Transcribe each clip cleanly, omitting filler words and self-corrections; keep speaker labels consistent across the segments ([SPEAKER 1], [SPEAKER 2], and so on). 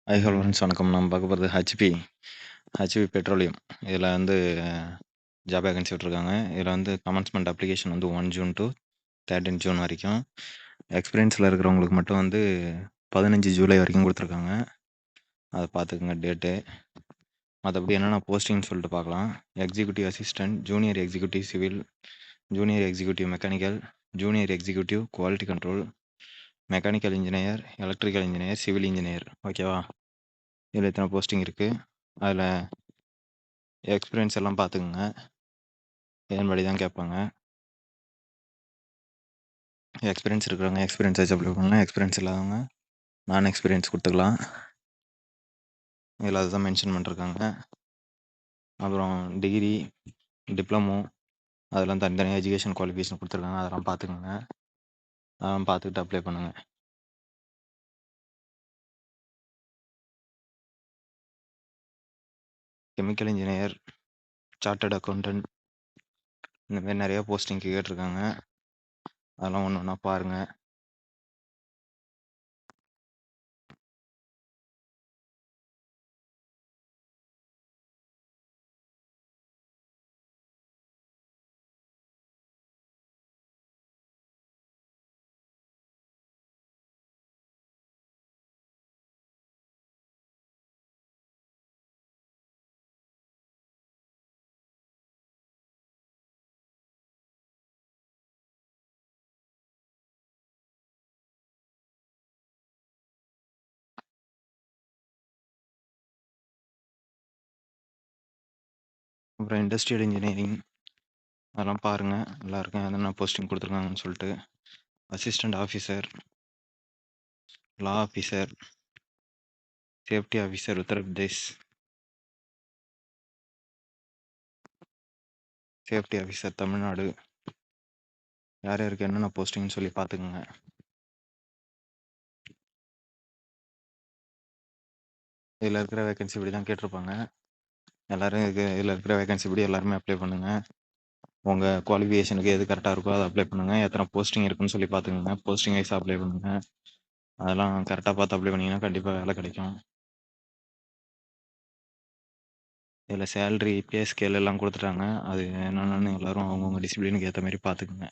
[SPEAKER 1] Hello friends வணக்கம். நம்ம பார்க்க போகிறது ஹெச்பி பெட்ரோலியம். இதில் வந்து ஜாப் வேகன்சி விட்ருக்காங்க. இதில் வந்து கமென்ஸ்மெண்ட் அப்ளிகேஷன் வந்து 1 ஜூன் டு 13 ஜூன் வரைக்கும். எக்ஸ்பீரியன்ஸில் இருக்கிறவங்களுக்கு மட்டும் வந்து 15 ஜூலை வரைக்கும் கொடுத்துருக்காங்க. அதை பார்த்துக்குங்க டேட்டு. மற்றபடி என்னென்ன போஸ்டிங்னு சொல்லிட்டு பார்க்கலாம். Executive assistant, junior executive civil, junior executive mechanical, junior executive quality control, mechanical engineer, electrical engineer, civil engineer. ஓகேவா? இதில் எத்தனை போஸ்டிங் இருக்குது, அதில் எக்ஸ்பீரியன்ஸ் எல்லாம் பார்த்துக்குங்க. இதன்படி தான் கேட்பாங்க. எக்ஸ்பீரியன்ஸ் இருக்கிறவங்க எக்ஸ்பீரியன்ஸ் வச்சு அப்ளை பண்ணலாம். எக்ஸ்பீரியன்ஸ் இல்லாதவங்க நான் எக்ஸ்பீரியன்ஸ் கொடுத்துக்கலாம். இதில் அதுதான் மென்ஷன் பண்ணிருக்காங்க. அப்புறம் டிகிரி, டிப்ளமோ அதெல்லாம் தனித்தனியாக எஜுகேஷன் குவாலிஃபிகேஷன் கொடுத்துருக்காங்க. அதெல்லாம் பார்த்துக்குங்க. அதெல்லாம் பார்த்துக்கிட்டு அப்ளை பண்ணுங்கள். கெமிக்கல் இன்ஜினியர், சார்ட்டர்ட் அக்கௌண்டன்ட், இந்தமாரி நிறையா போஸ்டிங்க்கு கேட்டிருக்காங்க. அதெல்லாம் ஒன்று ஒன்றா பாருங்கள். அப்புறம் இண்டஸ்ட்ரியல் இன்ஜினியரிங் அதெல்லாம் பாருங்கள். எல்லாருக்கும் என்னென்ன போஸ்டிங் கொடுத்துருக்காங்கன்னு சொல்லிட்டு. அசிஸ்டண்ட் ஆஃபீஸர், லா officer, safety officer Uttar Pradesh, safety officer Tamil Nadu. யார் யாருக்கு என்னென்ன போஸ்டிங்னு சொல்லி பார்த்துக்குங்க. இதில் இருக்கிற வேகன்சி இப்படி தான் கேட்டிருப்பாங்க. எல்லோரும் இதில் இருக்கிற வேகன்சி இப்படி எல்லாருமே அப்ளை பண்ணுங்கள். உங்கள் குவாலிஃபிகேஷனுக்கு எது கரெக்டாக இருக்கோ அதை அப்ளை பண்ணுங்கள். எத்தனை போஸ்டிங் இருக்குன்னு சொல்லி பார்த்துக்குங்க. போஸ்டிங் வைஸ் அப்ளை பண்ணுங்கள். அதெல்லாம் கரெக்டாக பார்த்து அப்ளை பண்ணிங்கன்னா கண்டிப்பாக வேலை கிடைக்கும். இதில் சேல்ரி, பே ஸ்கேல் எல்லாம் கொடுத்துட்டாங்க. அது என்னென்னு எல்லோரும் அவங்கவுங்க டிசிப்ளினுக்கு ஏற்ற மாதிரி பார்த்துக்குங்க.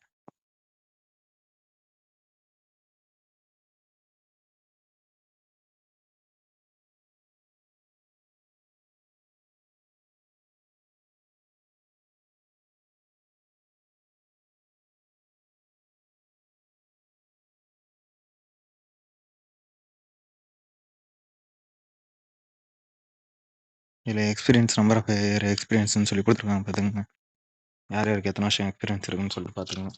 [SPEAKER 1] இதில் எக்ஸ்பீரியன்ஸ், நம்பர் ஆஃப் இயர் எக்ஸ்பீரியன்ஸ்னு சொல்லி கொடுத்துருக்காங்க. பார்த்துங்க யார் யாருக்கு எத்தனை வருஷம் எக்ஸ்பீரியன்ஸ் இருக்குன்னு சொல்லிட்டு பார்த்துங்க.